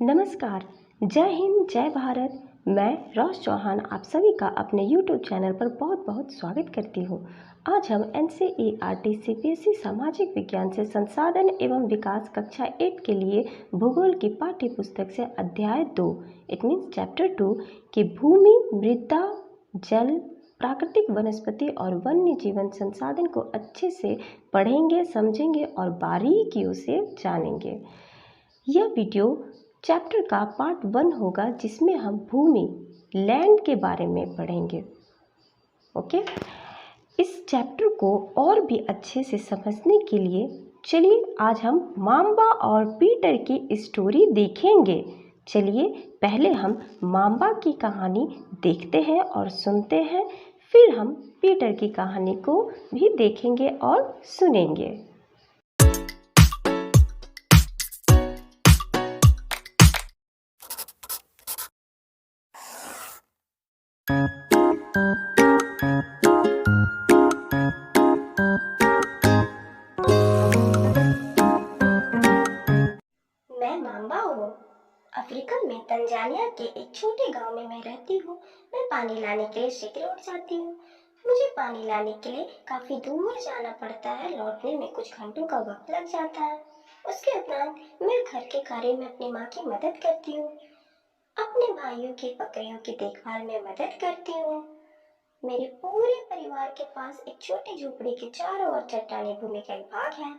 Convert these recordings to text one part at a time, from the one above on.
नमस्कार। जय हिंद, जय भारत। मैं रोश चौहान आप सभी का अपने YouTube चैनल पर बहुत बहुत स्वागत करती हूँ। आज हम NCERT CBSE सामाजिक विज्ञान से संसाधन एवं विकास कक्षा 8 के लिए भूगोल की पाठ्य पुस्तक से अध्याय 2 इट मीन्स चैप्टर 2 की भूमि, मृदा, जल, प्राकृतिक वनस्पति और वन्य जीवन संसाधन को अच्छे से पढ़ेंगे, समझेंगे और बारीकियों से जानेंगे। यह वीडियो चैप्टर का पार्ट 1 होगा जिसमें हम भूमि लैंड के बारे में पढ़ेंगे। ओके, इस चैप्टर को और भी अच्छे से समझने के लिए चलिए आज हम माम्बा और पीटर की स्टोरी देखेंगे। चलिए पहले हम माम्बा की कहानी देखते हैं और सुनते हैं, फिर हम पीटर की कहानी को भी देखेंगे और सुनेंगे। मैं माम्बा हूँ। अफ्रीका में तंजानिया के एक छोटे गांव में मैं रहती हूँ। मैं पानी लाने के लिए शीघ्र उठ जाती हूँ। मुझे पानी लाने के लिए काफी दूर जाना पड़ता है। लौटने में कुछ घंटों का वक्त लग जाता है। उसके उपरांत मैं घर के कार्य में अपनी माँ की मदद करती हूँ। अपने भाइयों की बकरियों की देखभाल में मदद करती हूँ। मेरे पूरे परिवार के पास एक छोटी झोपड़ी के चारों ओर चट्टानी भूमि का एक भाग है।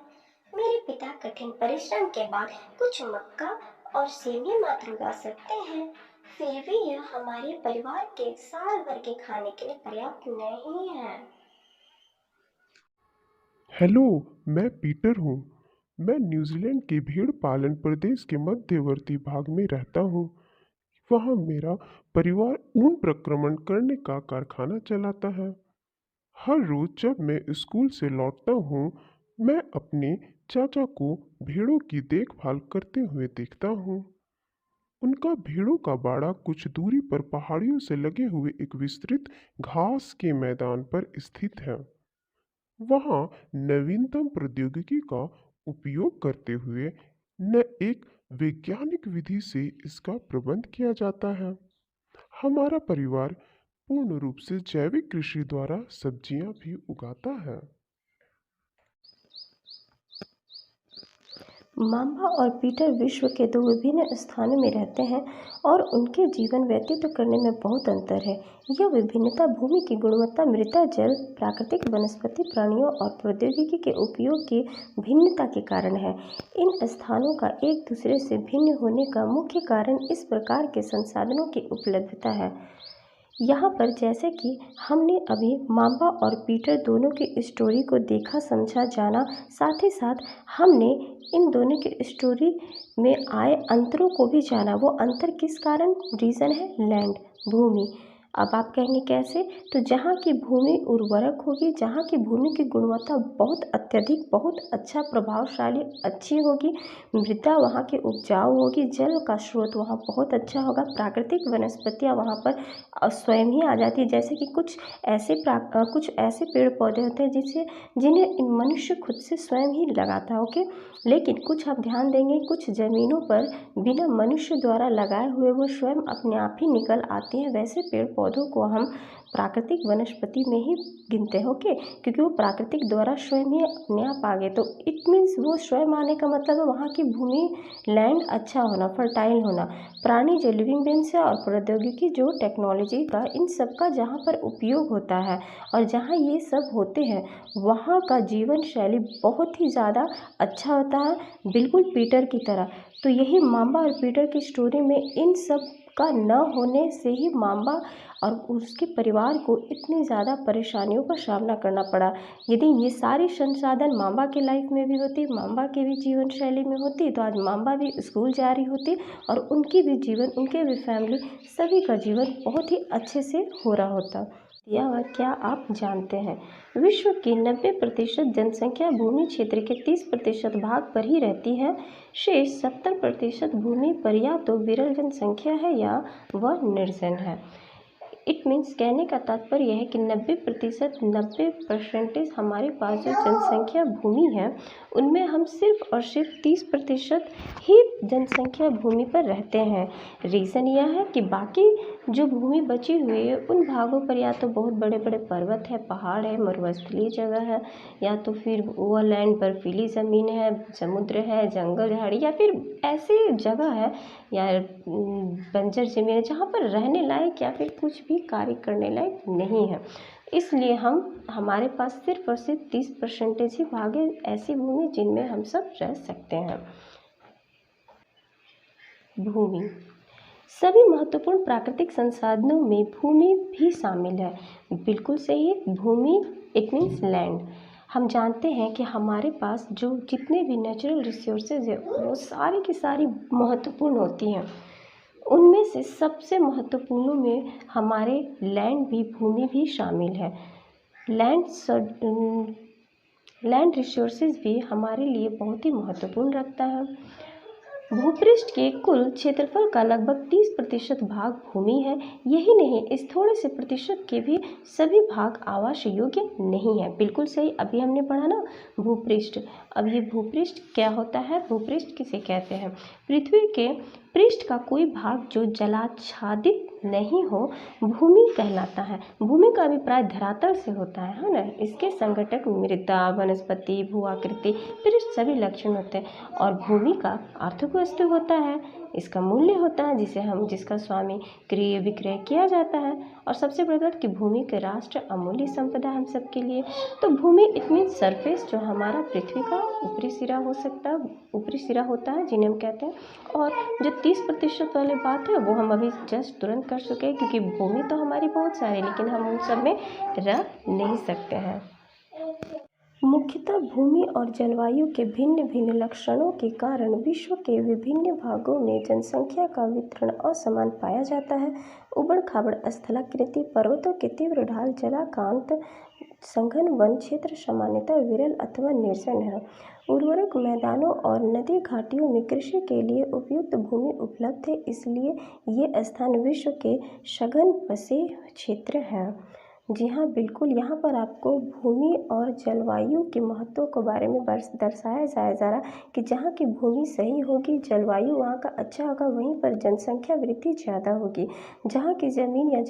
मेरे पिता कठिन परिश्रम के बाद कुछ मक्का और सेमिया मात्र उगा सकते हैं, फिर भी यह हमारे परिवार के साल भर के खाने के लिए पर्याप्त नहीं है। हेलो, मैं पीटर हूँ। मैं न्यूजीलैंड के भेड़ पालन प्रदेश के मध्यवर्ती भाग में रहता हूँ। वहाँ मेरा परिवार ऊन प्रक्रमण करने का कारखाना चलाता है। हर रोज जब मैं स्कूल से लौटता हूँ, मैं अपने चाचा को भेड़ों की देखभाल करते हुए देखता हूँ। उनका भेड़ों का बाड़ा कुछ दूरी पर पहाड़ियों से लगे हुए एक विस्तृत घास के मैदान पर स्थित है। वहाँ नवीनतम प्रौद्योगिकी का उपयोग करते हुए न एक वैज्ञानिक विधि से इसका प्रबंध किया जाता है। हमारा परिवार पूर्ण रूप से जैविक कृषि द्वारा सब्जियां भी उगाता है। माम्बा और पीटर विश्व के दो विभिन्न स्थानों में रहते हैं और उनके जीवन व्यतीत करने में बहुत अंतर है। यह विभिन्नता भूमि की गुणवत्ता, मृदा, जल, प्राकृतिक वनस्पति, प्राणियों और प्रौद्योगिकी के उपयोग की भिन्नता के कारण है। इन स्थानों का एक दूसरे से भिन्न होने का मुख्य कारण इस प्रकार के संसाधनों की उपलब्धता है। यहाँ पर जैसे कि हमने अभी माम्बा और पीटर दोनों की स्टोरी को देखा, समझा, जाना, साथ ही साथ हमने इन दोनों की स्टोरी में आए अंतरों को भी जाना। वो अंतर किस कारण? रीज़न है लैंड, भूमि। अब आप कहेंगे कैसे? तो जहाँ की भूमि उर्वरक होगी, जहाँ की भूमि की गुणवत्ता बहुत अत्यधिक, बहुत अच्छा, प्रभावशाली, अच्छी होगी, मृदा वहाँ की उपजाऊ होगी, जल का स्रोत वहाँ बहुत अच्छा होगा, प्राकृतिक वनस्पतियाँ वहाँ पर स्वयं ही आ जाती है। जैसे कि कुछ ऐसे पेड़ पौधे होते हैं जिन्हें मनुष्य खुद से स्वयं ही लगाता है। ओके, लेकिन कुछ आप ध्यान देंगे, कुछ ज़मीनों पर बिना मनुष्य द्वारा लगाए हुए वो स्वयं अपने आप ही निकल आती हैं। वैसे पेड़ पौधों को हम प्राकृतिक वनस्पति में ही गिनते हैं। ओके, क्योंकि वो प्राकृतिक द्वारा स्वयं ही अपने आप आ गए, तो इट मीन्स वो स्वयं आने का मतलब है वहाँ की भूमि, लैंड अच्छा होना, फर्टाइल होना। प्राणी जो लिविंग बींग्स है और प्रौद्योगिकी जो टेक्नोलॉजी का, इन सब का जहाँ पर उपयोग होता है और जहाँ ये सब होते हैं वहाँ का जीवन शैली बहुत ही ज़्यादा अच्छा होता है, बिल्कुल पीटर की तरह। तो यही माम्बा और पीटर की स्टोरी में इन सब का न होने से ही माम्बा और उसके परिवार को इतनी ज़्यादा परेशानियों का सामना करना पड़ा। यदि ये सारी संसाधन माम्बा के लाइफ में भी होती, माम्बा की भी जीवन शैली में होती, तो आज माम्बा भी स्कूल जा रही होती और उनकी भी जीवन, उनके भी फैमिली, सभी का जीवन बहुत ही अच्छे से हो रहा होता। क्या आप जानते हैं विश्व की 90% जनसंख्या भूमि क्षेत्र के 30% भाग पर ही रहती है। शेष 70% भूमि पर या तो विरल जनसंख्या है या वह निर्जन है। इट मीन्स कहने का तात्पर्य यह है कि 90% हमारे पास जो जनसंख्या भूमि है उनमें हम सिर्फ और सिर्फ 30% ही जनसंख्या भूमि पर रहते हैं। रीज़न यह है कि बाकी जो भूमि बची हुई है उन भागों पर या तो बहुत बड़े बड़े पर्वत है, पहाड़ है, मरुस्थलीय जगह है, या तो फिर वो लैंड बर्फीली ज़मीन है, समुद्र है, जंगल झाड़ी, या फिर ऐसी जगह है या बंजर ज़मीन है जहाँ पर रहने लायक या फिर कुछ भी कार्य करने लायक नहीं है। इसलिए हमारे पास सिर्फ और सिर्फ 30% ही भाग है ऐसी भूमि जिनमें हम सब रह सकते हैं। भूमि सभी महत्वपूर्ण प्राकृतिक संसाधनों में भूमि भी शामिल है। बिल्कुल सही, भूमि इट मीन्स लैंड। हम जानते हैं कि हमारे पास जो जितने भी नेचुरल रिसोर्सेज है वो सारी की सारी महत्वपूर्ण होती हैं। उनमें से सबसे महत्वपूर्ण में हमारे लैंड भी, भूमि भी शामिल है। लैंड रिसोर्सेज भी हमारे लिए बहुत ही महत्वपूर्ण रखता है। भूपृष्ठ के कुल क्षेत्रफल का लगभग 30% भाग भूमि है। यही नहीं, इस थोड़े से प्रतिशत के भी सभी भाग आवास योग्य नहीं है। बिल्कुल सही, अभी हमने पढ़ा ना भूपृष्ठ। अब ये भूपृष्ठ क्या होता है, भूपृष्ठ किसे कहते हैं? पृथ्वी के पृष्ठ का कोई भाग जो जलाच्छादित नहीं हो भूमि कहलाता है। भूमि का अभिप्राय धरातल से होता है ना। इसके संघटक मृदा, वनस्पति, भू आकृति, पृष्ठ सभी लक्षण होते हैं। और भूमि का आर्थिक वस्तु होता है, इसका मूल्य होता है जिसका स्वामी क्रय विक्रय किया जाता है। और सबसे बड़ी बात कि भूमि के राष्ट्र अमूल्य संपदा हम सबके लिए। तो भूमि इट मीन्स सरफेस, जो हमारा पृथ्वी का ऊपरी सिरा होता है जिन्हें हम कहते हैं। और जो 30% वाली बात है वो हम अभी जस्ट तुरंत कर चुके हैं, क्योंकि भूमि तो हमारी बहुत सारी, लेकिन हम उन सब में रह नहीं सकते हैं। मुख्यतः भूमि और जलवायु के भिन्न भिन्न लक्षणों के कारण विश्व के विभिन्न भागों में जनसंख्या का वितरण असमान पाया जाता है। उबड़ खाबड़ स्थलाकृति, पर्वतों के तीव्र ढाल, जलाकांत सघन वन क्षेत्र सामान्यतः विरल अथवा निर्जन है। उर्वरक मैदानों और नदी घाटियों में कृषि के लिए उपयुक्त भूमि उपलब्ध है, इसलिए ये स्थान विश्व के सघन बसे क्षेत्र हैं। जी हाँ, बिल्कुल, यहाँ पर आपको भूमि और जलवायु के महत्व के बारे में दर्शाया जाए जा रहा कि जहाँ की भूमि सही होगी, जलवायु वहाँ का अच्छा होगा, वहीं पर जनसंख्या वृद्धि ज़्यादा होगी। जहाँ की ज़मीन या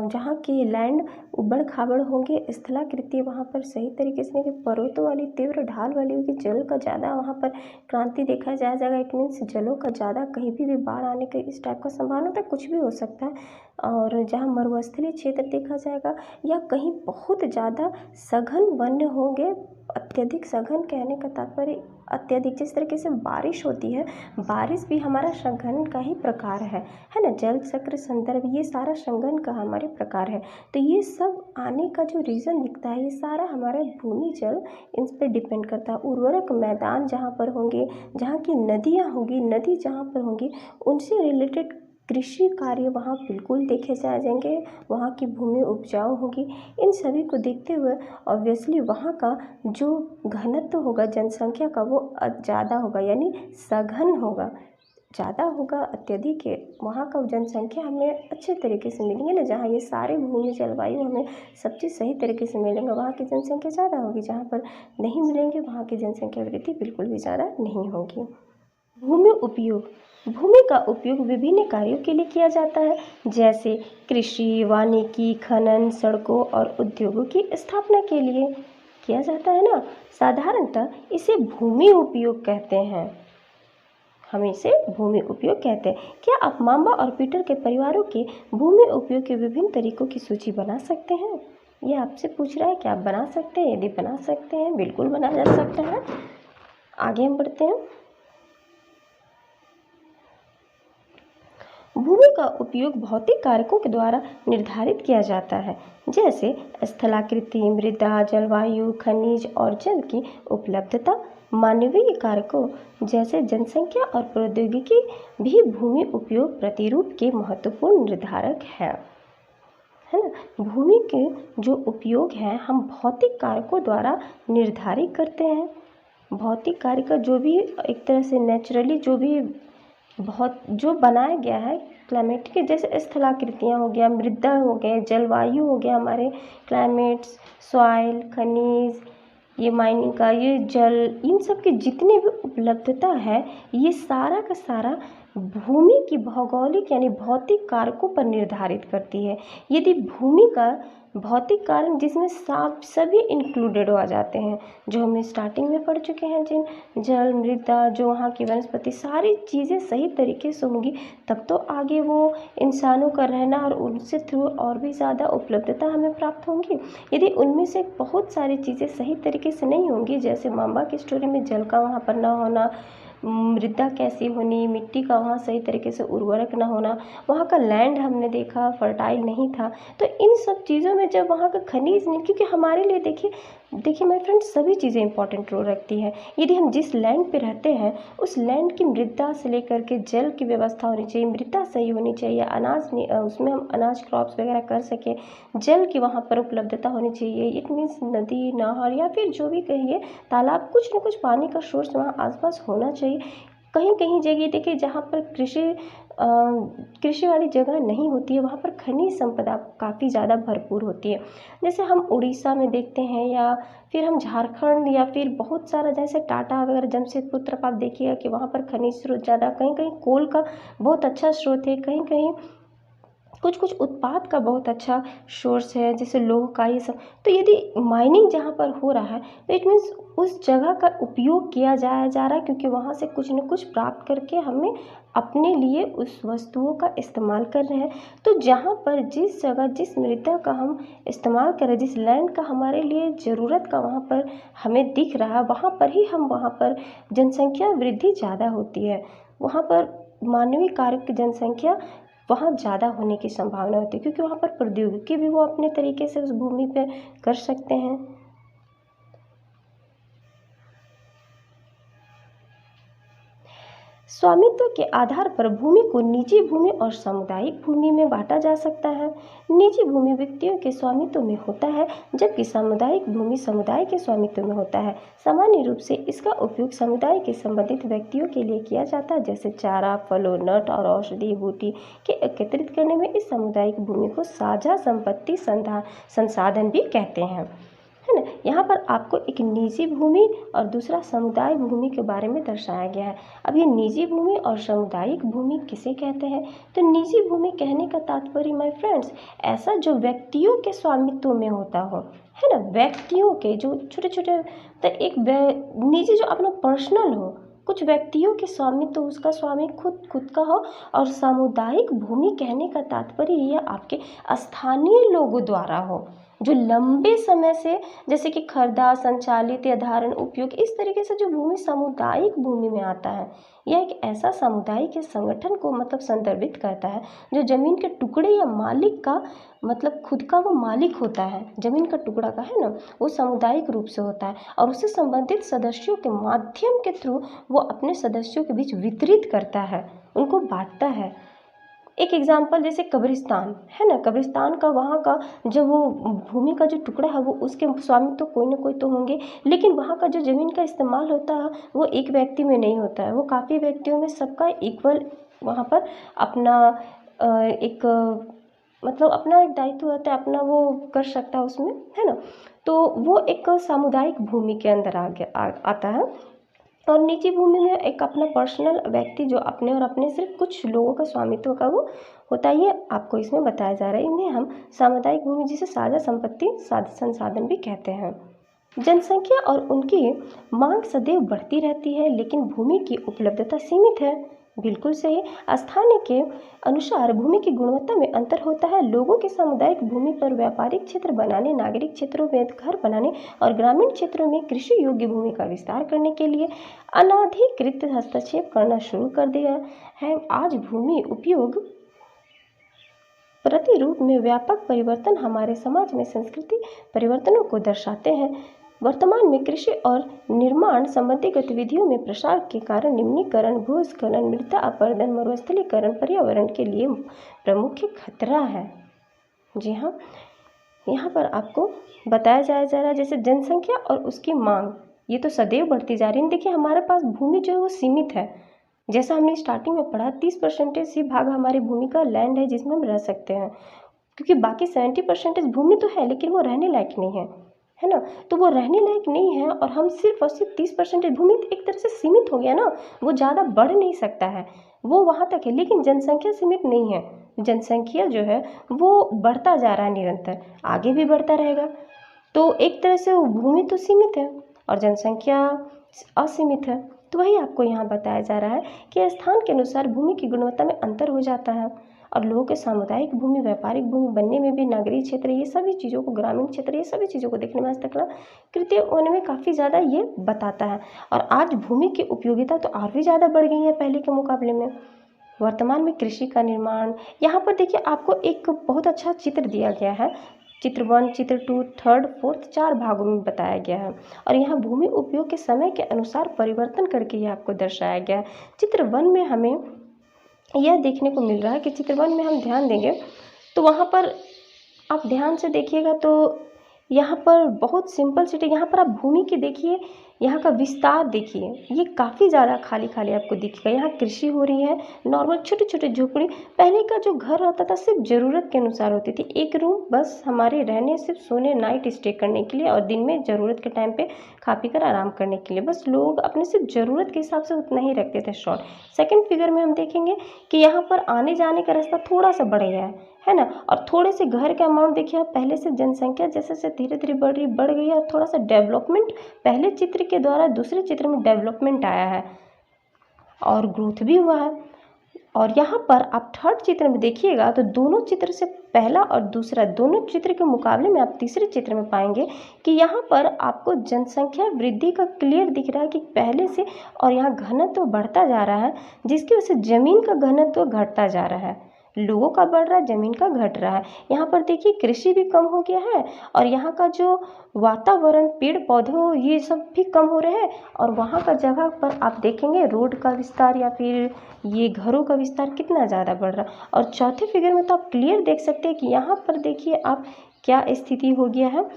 जहाँ की लैंड उबड़ खाबड़ होंगे, स्थलाकृति वहाँ पर सही तरीके से नहीं, पर्वतों वाली तीव्र ढाल वाली होगी, जल का ज़्यादा वहाँ पर क्रांति देखा जाएगा। इट मीन्स जलों का ज़्यादा, कहीं भी बाढ़ आने का इस टाइप का संभावना होता है, कुछ भी हो सकता है। और जहाँ मरुस्थलीय क्षेत्र देखा जाएगा या कहीं बहुत ज़्यादा सघन वन्य होंगे। अत्यधिक सघन कहने का तात्पर्य अत्यधिक, जिस तरीके से बारिश होती है, बारिश भी हमारा सघन का ही प्रकार है ना। जल चक्र, संदर्भ, ये सारा सघन का हमारे प्रकार है। तो ये सब आने का जो रीज़न दिखता है, ये सारा हमारे भूमि जल इन पर डिपेंड करता है। उर्वरक मैदान जहाँ पर होंगे, जहाँ की नदियाँ होंगी, नदी जहाँ पर होंगी, उनसे रिलेटेड कृषि कार्य वहाँ बिल्कुल देखे जाएंगे। वहाँ की भूमि उपजाऊ होगी। इन सभी को देखते हुए ऑब्वियसली वहाँ का जो घनत्व होगा जनसंख्या का वो ज़्यादा होगा, यानी सघन होगा, ज़्यादा होगा, अत्यधिक है। वहाँ का जनसंख्या हमें अच्छे तरीके से मिलेंगे ना। जहाँ ये सारे भूमि जलवायु हमें सब चीज़ सही तरीके से मिलेंगे, वहाँ की जनसंख्या ज़्यादा होगी। जहाँ पर नहीं मिलेंगे वहाँ की जनसंख्या वृद्धि बिल्कुल भी ज़्यादा नहीं होगी। भूमि उपयोग, भूमि का उपयोग विभिन्न कार्यों के लिए किया जाता है, जैसे कृषि, वानिकी, खनन, सड़कों और उद्योगों की स्थापना के लिए किया जाता है ना। साधारणतः इसे भूमि उपयोग कहते हैं। हम इसे भूमि उपयोग कहते हैं। क्या आप मांबा और पीटर के परिवारों के भूमि उपयोग के विभिन्न तरीकों की सूची बना सकते हैं? ये आपसे पूछ रहा है कि आप बना सकते हैं। यदि बना सकते हैं, बिल्कुल बनाया जा सकता है। आगे हम बढ़ते हैं। भूमि का उपयोग भौतिक कारकों के द्वारा निर्धारित किया जाता है, जैसे स्थलाकृति, मृदा, जलवायु, खनिज और जल की उपलब्धता। मानवीय कारकों जैसे जनसंख्या और प्रौद्योगिकी भी भूमि उपयोग प्रतिरूप के महत्वपूर्ण निर्धारक है ना। भूमि के जो उपयोग है हम भौतिक कारकों द्वारा निर्धारित करते हैं। भौतिक कार्य का जो भी एक तरह से नेचुरली जो भी बहुत जो बनाया गया है क्लाइमेट के, जैसे स्थलाकृतियाँ हो गया, मृदा हो गए, जलवायु हो गया, हमारे क्लाइमेट्स, सॉइल, खनिज, ये माइनिंग का, ये जल, इन सब की जितनी भी उपलब्धता है, ये सारा का सारा भूमि की भौगोलिक यानी भौतिक कारकों पर निर्धारित करती है। यदि भूमि का भौतिक कारण जिसमें सभी इंक्लूडेड हो जाते हैं, जो हम स्टार्टिंग में पढ़ चुके हैं, जिन जल, मृदा, जो वहाँ की वनस्पति, सारी चीज़ें सही तरीके से होंगी, तब तो आगे वो इंसानों का रहना और उनसे थ्रू और भी ज़्यादा उपलब्धता हमें प्राप्त होंगी। यदि उनमें से बहुत सारी चीज़ें सही तरीके से नहीं होंगी, जैसे मांबा की स्टोरी में जल का वहाँ पर ना होना, मृदा कैसी होनी, मिट्टी का वहाँ सही तरीके से उर्वरक ना होना, वहाँ का लैंड हमने देखा फर्टाइल नहीं था, तो इन सब चीज़ों में जब वहाँ का खनिज नहीं, क्योंकि हमारे लिए देखिए माय फ्रेंड्स, सभी चीज़ें इंपॉर्टेंट रोल रखती है। यदि हम जिस लैंड पे रहते हैं, उस लैंड की मृदा से लेकर के जल की व्यवस्था होनी चाहिए, मृदा सही होनी चाहिए, उसमें हम अनाज क्रॉप्स वगैरह कर सकें, जल की वहाँ पर उपलब्धता होनी चाहिए। इट मीन्स नदी, नहर या फिर जो भी कहिए तालाब, कुछ न कुछ पानी का सोर्स वहाँ आसपास होना चाहिए। कहीं कहीं जगह देखिए जहाँ पर कृषि वाली जगह नहीं होती है, वहाँ पर खनिज संपदा काफ़ी ज़्यादा भरपूर होती है। जैसे हम उड़ीसा में देखते हैं, या फिर हम झारखंड, या फिर बहुत सारा जैसे टाटा वगैरह, जमशेदपुर तरफ आप देखिएगा कि वहाँ पर खनिज स्रोत ज़्यादा, कहीं कहीं कोल का बहुत अच्छा स्रोत है, कहीं कहीं कुछ कुछ उत्पाद का बहुत अच्छा सोर्स है, जैसे लोह का, ये सब। तो यदि माइनिंग जहाँ पर हो रहा है, तो इट मीन्स उस जगह का उपयोग किया जा रहा है, क्योंकि वहाँ से कुछ न कुछ प्राप्त करके हमें अपने लिए उस वस्तुओं का इस्तेमाल कर रहे हैं। तो जहाँ पर जिस जगह जिस मृदा का हम इस्तेमाल कर रहे हैं, जिस लैंड का हमारे लिए ज़रूरत का वहाँ पर हमें दिख रहा है, वहाँ पर ही वहाँ पर जनसंख्या वृद्धि ज़्यादा होती है, वहाँ पर मानवीय कार्य की जनसंख्या वहाँ ज़्यादा होने की संभावना होती है, क्योंकि वहाँ पर प्रौद्योगिकी भी वो अपने तरीके से उस भूमि पे कर सकते हैं। स्वामित्व के आधार पर भूमि को निजी भूमि और सामुदायिक भूमि में बांटा जा सकता है। निजी भूमि व्यक्तियों के स्वामित्व में होता है, जबकि सामुदायिक भूमि समुदाय के स्वामित्व में होता है। सामान्य रूप से इसका उपयोग समुदाय के संबंधित व्यक्तियों के लिए किया जाता है, जैसे चारा, फलों, नट और औषधीय बूटी के एकत्रित करने में इस सामुदायिक भूमि को साझा संपत्ति संसाधन भी कहते हैं, है ना। यहाँ पर आपको एक निजी भूमि और दूसरा समुदाय भूमि के बारे में दर्शाया गया है। अब ये निजी भूमि और सामुदायिक भूमि किसे कहते हैं? तो निजी भूमि कहने का तात्पर्य माय फ्रेंड्स, ऐसा जो व्यक्तियों के स्वामित्व में होता हो, है ना, व्यक्तियों के जो छोटे छोटे, तो एक निजी जो अपना पर्सनल हो, कुछ व्यक्तियों के स्वामित्व, उसका स्वामी खुद का हो। और सामुदायिक भूमि कहने का तात्पर्य यह आपके स्थानीय लोगों द्वारा हो, जो लंबे समय से, जैसे कि खरीदा, संचालित या धारण उपयोग, इस तरीके से जो भूमि सामुदायिक भूमि में आता है, यह एक ऐसा सामुदायिक संगठन को मतलब संदर्भित करता है, जो जमीन के टुकड़े या मालिक का मतलब खुद का वो मालिक होता है, जमीन का टुकड़ा का, है ना, वो सामुदायिक रूप से होता है और उससे संबंधित सदस्यों के माध्यम के थ्रू वो अपने सदस्यों के बीच वितरित करता है, उनको बांटता है। एक एग्जाम्पल जैसे कब्रिस्तान, है ना, कब्रिस्तान का वहाँ का जब वो भूमि का जो टुकड़ा है, वो उसके स्वामी तो कोई ना कोई तो होंगे, लेकिन वहाँ का जो ज़मीन का इस्तेमाल होता है वो एक व्यक्ति में नहीं होता है, वो काफ़ी व्यक्तियों में सबका इक्वल वहाँ पर अपना एक मतलब अपना एक दायित्व होता है, अपना वो कर सकता है उसमें, है ना। तो वो एक सामुदायिक भूमि के अंदर आता है। और निजी भूमि में एक अपना पर्सनल व्यक्ति जो अपने और अपने सिर्फ कुछ लोगों का स्वामित्व का वो होता है, ये आपको इसमें बताया जा रहा है। इन्हें हम सामुदायिक भूमि जिसे साझा संपत्ति संसाधन भी कहते हैं। जनसंख्या और उनकी मांग सदैव बढ़ती रहती है, लेकिन भूमि की उपलब्धता सीमित है। बिल्कुल सही। स्थानीय के अनुसार भूमि की गुणवत्ता में अंतर होता है। लोगों के सामुदायिक भूमि पर व्यापारिक क्षेत्र बनाने, नागरिक क्षेत्रों में घर बनाने और ग्रामीण क्षेत्रों में कृषि योग्य भूमि का विस्तार करने के लिए अनाधिकृत हस्तक्षेप करना शुरू कर दिया है। आज भूमि उपयोग प्रतिरूप में व्यापक परिवर्तन हमारे समाज में संस्कृति परिवर्तनों को दर्शाते हैं। वर्तमान में कृषि और निर्माण संबंधी गतिविधियों में प्रसार के कारण निम्नीकरण, भूस्खलन, मृदा अपरदन, मरुस्थलीकरण पर्यावरण के लिए प्रमुख खतरा है। जी हाँ, यहाँ पर आपको बताया जा रहा है जैसे जनसंख्या और उसकी मांग, ये तो सदैव बढ़ती जा रही है। देखिए हमारे पास भूमि जो है वो सीमित है, जैसा हमने स्टार्टिंग में पढ़ा 30% ही भाग हमारी भूमि का लैंड है जिसमें हम रह सकते हैं, क्योंकि बाकी 70% भूमि तो है लेकिन वो रहने लायक नहीं है ना। तो वो रहने लायक नहीं है और हम सिर्फ और सिर्फ 30% भूमि एक तरह से सीमित हो गया ना, वो ज़्यादा बढ़ नहीं सकता है, वो वहाँ तक है। लेकिन जनसंख्या सीमित नहीं है, जनसंख्या जो है वो बढ़ता जा रहा है निरंतर, आगे भी बढ़ता रहेगा। तो एक तरह से वो भूमि तो सीमित है और जनसंख्या असीमित है। तो वही आपको यहाँ बताया जा रहा है कि स्थान के अनुसार भूमि की गुणवत्ता में अंतर हो जाता है और लोगों के सामुदायिक भूमि, व्यापारिक भूमि बनने में भी, नगरीय क्षेत्र, ये सभी चीज़ों को, ग्रामीण क्षेत्र, ये सभी चीज़ों को देखने में हस्तकला कृत्य होने में काफ़ी ज़्यादा ये बताता है। और आज भूमि की उपयोगिता तो और भी ज़्यादा बढ़ गई है पहले के मुकाबले में। वर्तमान में कृषि का निर्माण, यहाँ पर देखिए आपको एक बहुत अच्छा चित्र दिया गया है। चित्र 1, चित्र 2, थर्ड, फोर्थ, 4 भागों में बताया गया है और यहाँ भूमि उपयोग के समय के अनुसार परिवर्तन करके ये आपको दर्शाया गया है। चित्र 1 में हमें यह देखने को मिल रहा है कि चित्र 1 में हम ध्यान देंगे तो वहाँ पर आप ध्यान से देखिएगा तो यहाँ पर बहुत सिंपल सिटी, यहाँ पर आप भूमि की देखिए, यहाँ का विस्तार देखिए, ये काफ़ी ज़्यादा खाली खाली आपको दिखेगा। यहाँ कृषि हो रही है, नॉर्मल छोटे छोटे झोपड़ी। पहले का जो घर होता था सिर्फ ज़रूरत के अनुसार होती थी, एक रूम बस हमारे रहने, सिर्फ सोने, नाइट स्टे करने के लिए और दिन में ज़रूरत के टाइम पे खा पी कर आराम करने के लिए। बस लोग अपने सिर्फ ज़रूरत के हिसाब से उतना ही रखते थे शॉर्ट। सेकेंड फिगर में हम देखेंगे कि यहाँ पर आने जाने का रास्ता थोड़ा सा बढ़ गया है ना। और थोड़े से घर का अमाउंट देखिए आप, पहले से जनसंख्या जैसे जैसे धीरे धीरे बढ़ गई है और थोड़ा सा डेवलपमेंट, पहले चित्र के द्वारा दूसरे चित्र में डेवलपमेंट आया है और ग्रोथ भी हुआ है। और यहाँ पर आप थर्ड चित्र में देखिएगा तो दोनों चित्र से, पहला और दूसरा, दोनों चित्र के मुकाबले में आप तीसरे चित्र में पाएंगे कि यहाँ पर आपको जनसंख्या वृद्धि का क्लियर दिख रहा है कि पहले से, और यहाँ घनत्व बढ़ता जा रहा है जिसकी वजह से जमीन का घनत्व घटता जा रहा है, लोगों का बढ़ रहा है, जमीन का घट रहा है। यहाँ पर देखिए कृषि भी कम हो गया है और यहाँ का जो वातावरण, पेड़ पौधों, ये सब भी कम हो रहे हैं। और वहाँ का जगह पर आप देखेंगे रोड का विस्तार या फिर ये घरों का विस्तार कितना ज़्यादा बढ़ रहा है। और चौथे फिगर में तो आप क्लियर देख सकते हैं कि यहाँ पर देखिए आप क्या स्थिति हो गया है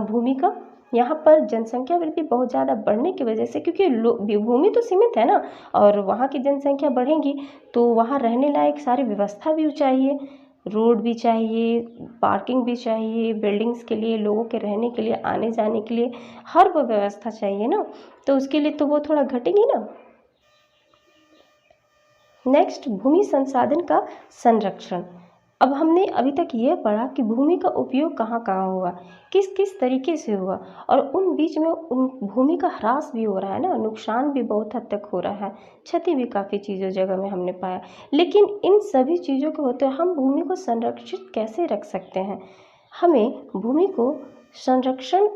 भूमि का। यहाँ पर जनसंख्या वृद्धि बहुत ज़्यादा बढ़ने की वजह से, क्योंकि भूमि तो सीमित है ना और वहाँ की जनसंख्या बढ़ेगी तो वहाँ रहने लायक सारी व्यवस्था भी चाहिए, रोड भी चाहिए, पार्किंग भी चाहिए, बिल्डिंग्स के लिए, लोगों के रहने के लिए, आने जाने के लिए, हर वो व्यवस्था चाहिए ना, तो उसके लिए तो वो थोड़ा घटेगी ना। नेक्स्ट, भूमि संसाधन का संरक्षण। अब हमने अभी तक ये पढ़ा कि भूमि का उपयोग कहाँ कहाँ हुआ, किस किस तरीके से हुआ, और उन बीच में उन भूमि का ह्रास भी हो रहा है ना, नुकसान भी बहुत हद तक हो रहा है, क्षति भी काफ़ी चीज़ों जगह में हमने पाया। लेकिन इन सभी चीज़ों के होते हुए हम भूमि को संरक्षित कैसे रख सकते हैं? हमें भूमि को संरक्षण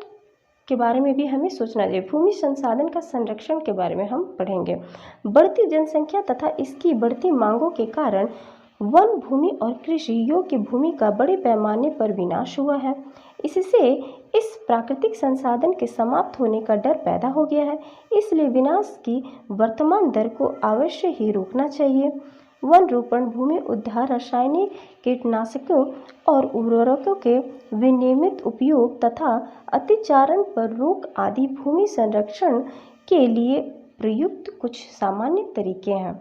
के बारे में भी हमें सोचना चाहिए। भूमि संसाधन का संरक्षण के बारे में हम पढ़ेंगे। बढ़ती जनसंख्या तथा इसकी बढ़ती मांगों के कारण वन भूमि और कृषि योग्य भूमि का बड़े पैमाने पर विनाश हुआ है। इससे इस प्राकृतिक संसाधन के समाप्त होने का डर पैदा हो गया है। इसलिए विनाश की वर्तमान दर को अवश्य ही रोकना चाहिए। वन रोपण, भूमि उद्धार, रासायनिक कीटनाशकों और उर्वरकों के विनियमित उपयोग तथा अतिचारण पर रोक आदि भूमि संरक्षण के लिए प्रयुक्त कुछ सामान्य तरीके हैं,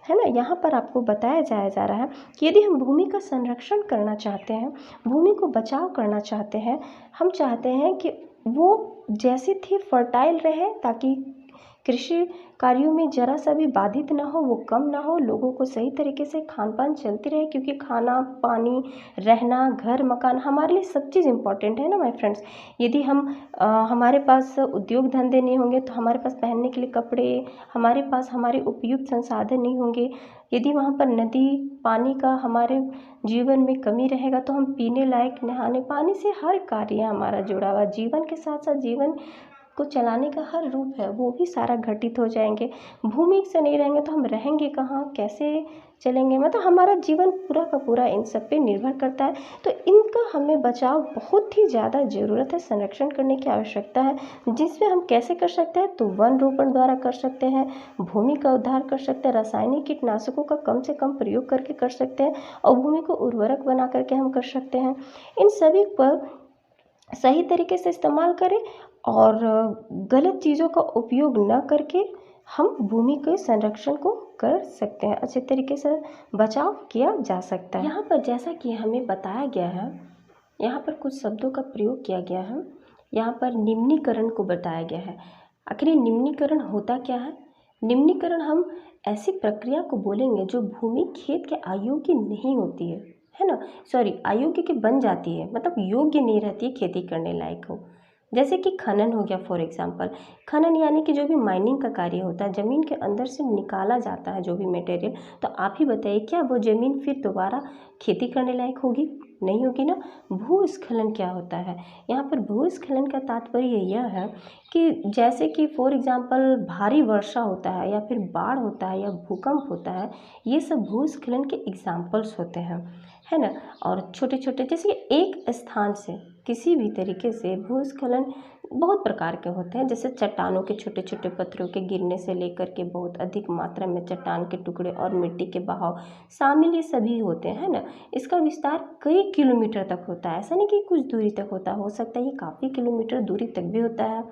है ना। यहाँ पर आपको बताया जा रहा है कि यदि हम भूमि का संरक्षण करना चाहते हैं, भूमि को बचाव करना चाहते हैं, हम चाहते हैं कि वो जैसी थी फर्टाइल रहे, ताकि कृषि कार्यों में जरा सा भी बाधित ना हो, वो कम ना हो, लोगों को सही तरीके से खान पान चलती रहे, क्योंकि खाना, पानी, रहना, घर, मकान हमारे लिए सब चीज़ इम्पॉर्टेंट है ना माय फ्रेंड्स। यदि हमारे पास उद्योग धंधे नहीं होंगे तो हमारे पास पहनने के लिए कपड़े, हमारे पास हमारे उपयुक्त संसाधन नहीं होंगे, यदि वहाँ पर नदी, पानी का हमारे जीवन में कमी रहेगा तो हम पीने लायक, नहाने, पानी से हर कार्य हमारा जुड़ा हुआ, जीवन के साथ साथ जीवन को चलाने का हर रूप है वो भी सारा घटित हो जाएंगे। भूमि से नहीं रहेंगे तो हम रहेंगे कहाँ, कैसे चलेंगे, मतलब हमारा जीवन पूरा का पूरा इन सब पे निर्भर करता है। तो इनका हमें बचाव बहुत ही ज़्यादा ज़रूरत है, संरक्षण करने की आवश्यकता है। जिसमें हम कैसे कर सकते हैं, तो वन रोपण द्वारा कर सकते हैं, भूमि का उद्धार कर सकते हैं, रासायनिक कीटनाशकों का कम से कम प्रयोग करके कर सकते हैं, और भूमि को उर्वरक बना करके हम कर सकते हैं। इन सभी पर सही तरीके से इस्तेमाल करें और गलत चीज़ों का उपयोग न करके हम भूमि के संरक्षण को कर सकते हैं, अच्छे तरीके से बचाव किया जा सकता है। यहाँ पर जैसा कि हमें बताया गया है, यहाँ पर कुछ शब्दों का प्रयोग किया गया है। यहाँ पर निम्नीकरण को बताया गया है। आखिर ये निम्नीकरण होता क्या है? निम्नीकरण हम ऐसी प्रक्रिया को बोलेंगे जो भूमि खेत के अयोग्य नहीं होती है ना, सॉरी, अयोग्य की बन जाती है, मतलब योग्य नहीं रहती है खेती करने लायक हो। जैसे कि खनन हो गया, फॉर एग्जांपल खनन यानी कि जो भी माइनिंग का कार्य होता है, ज़मीन के अंदर से निकाला जाता है जो भी मटेरियल, तो आप ही बताइए क्या वो ज़मीन फिर दोबारा खेती करने लायक होगी? नहीं होगी ना। भूस्खलन क्या होता है? यहाँ पर भूस्खलन का तात्पर्य यह है कि जैसे कि फॉर एग्जांपल भारी वर्षा होता है या फिर बाढ़ होता है या भूकंप होता है, ये सब भूस्खलन के एग्जाम्पल्स होते हैं, है ना। और छोटे छोटे जैसे एक स्थान से किसी भी तरीके से भूस्खलन बहुत प्रकार के होते हैं, जैसे चट्टानों के छोटे छोटे पत्थरों के गिरने से लेकर के बहुत अधिक मात्रा में चट्टान के टुकड़े और मिट्टी के बहाव शामिल, ये सभी होते हैं ना। इसका विस्तार कई किलोमीटर तक होता है, ऐसा नहीं कि कुछ दूरी तक होता, हो सकता है ये काफ़ी किलोमीटर दूरी तक भी होता है।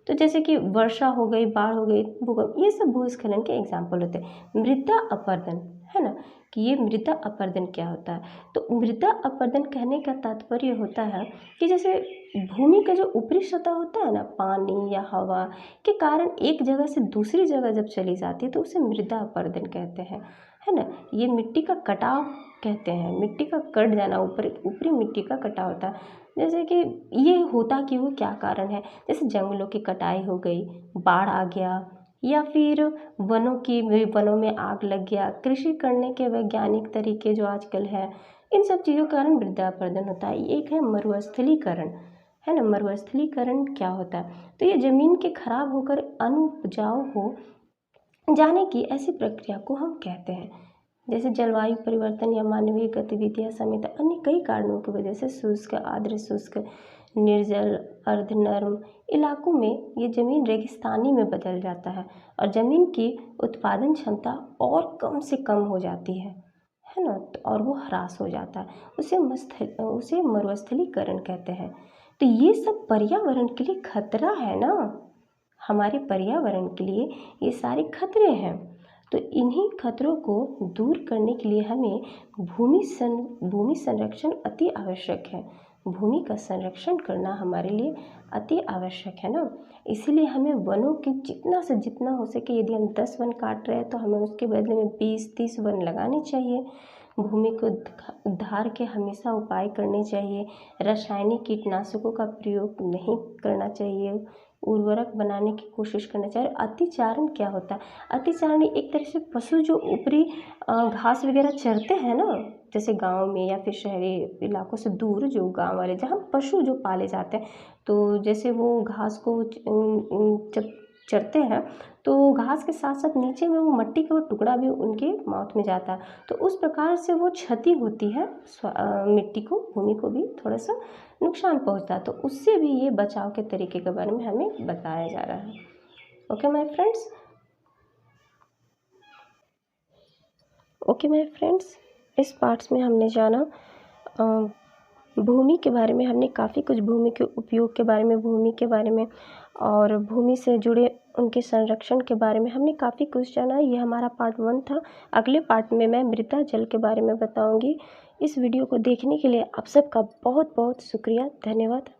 तो जैसे कि वर्षा हो गई, बाढ़ हो गई, भूकंप, ये सब भूस्खलन के एग्जाम्पल होते हैं। मृदा अपरदन, है ना, कि ये मृदा अपरदन क्या होता है? तो मृदा अपरदन कहने का तात्पर्य होता है कि जैसे भूमि का जो ऊपरी सतह होता है ना, पानी या हवा के कारण एक जगह से दूसरी जगह जब चली जाती है तो उसे मृदा अपरदन कहते हैं, है ना। ये मिट्टी का कटाव कहते हैं, मिट्टी का कट जाना, ऊपरी मिट्टी का कटाव होता है। जैसे कि ये होता क्यों, क्या कारण है? जैसे जंगलों की कटाई हो गई, बाढ़ आ गया, या फिर वनों में आग लग गया, कृषि करने के वैज्ञानिक तरीके जो आजकल है, इन सब चीज़ों के कारण मृदा अपरदन होता है। एक है मरुस्थलीकरण, है ना। मरुस्थलीकरण क्या होता है? तो ये ज़मीन के खराब होकर अनुपजाऊ हो जाने की ऐसी प्रक्रिया को हम कहते हैं। जैसे जलवायु परिवर्तन या मानवीय गतिविधियां समेत अन्य कई कारणों की वजह से शुष्क, आर्द्र शुष्क, निर्जल, अर्धनर्म इलाकों में ये ज़मीन रेगिस्तानी में बदल जाता है और ज़मीन की उत्पादन क्षमता और कम से कम हो जाती है ना, और वो ह्रास हो जाता है। उसे मरुस्थलीकरण कहते हैं। तो ये सब पर्यावरण के लिए खतरा है ना, हमारे पर्यावरण के लिए ये सारे खतरे हैं। तो इन्हीं खतरों को दूर करने के लिए हमें भूमि संरक्षण अति आवश्यक है। भूमि का संरक्षण करना हमारे लिए अति आवश्यक है ना। इसीलिए हमें वनों की जितना से जितना हो सके, यदि हम 10 वन काट रहे हैं तो हमें उसके बदले में 20-30 वन लगाने चाहिए। भूमि को उद्धार के हमेशा उपाय करने चाहिए। रासायनिक कीटनाशकों का प्रयोग नहीं करना चाहिए। उर्वरक बनाने की कोशिश करना चाहिए। अतिचारण क्या होता है? अतिचारण एक तरह से पशु जो ऊपरी घास वगैरह चरते हैं ना, जैसे गांव में या फिर शहरी इलाकों से दूर जो गांव वाले जहाँ पशु जो पाले जाते हैं, तो जैसे वो घास को जब चरते हैं तो घास के साथ साथ नीचे में वो मिट्टी का वो टुकड़ा भी उनके माउथ में जाता है, तो उस प्रकार से वो क्षति होती है मिट्टी को, भूमि को भी थोड़ा सा नुकसान पहुंचता है। तो उससे भी ये बचाव के तरीके के बारे में हमें बताया जा रहा है। ओके माय फ्रेंड्स, इस पार्ट्स में हमने जाना भूमि के बारे में, हमने काफ़ी कुछ भूमि के उपयोग के बारे में, भूमि के बारे में और भूमि से जुड़े उनके संरक्षण के बारे में हमने काफ़ी कुछ जाना। ये हमारा पार्ट 1 था। अगले पार्ट में मैं मृदा जल के बारे में बताऊंगी। इस वीडियो को देखने के लिए आप सबका बहुत बहुत शुक्रिया, धन्यवाद।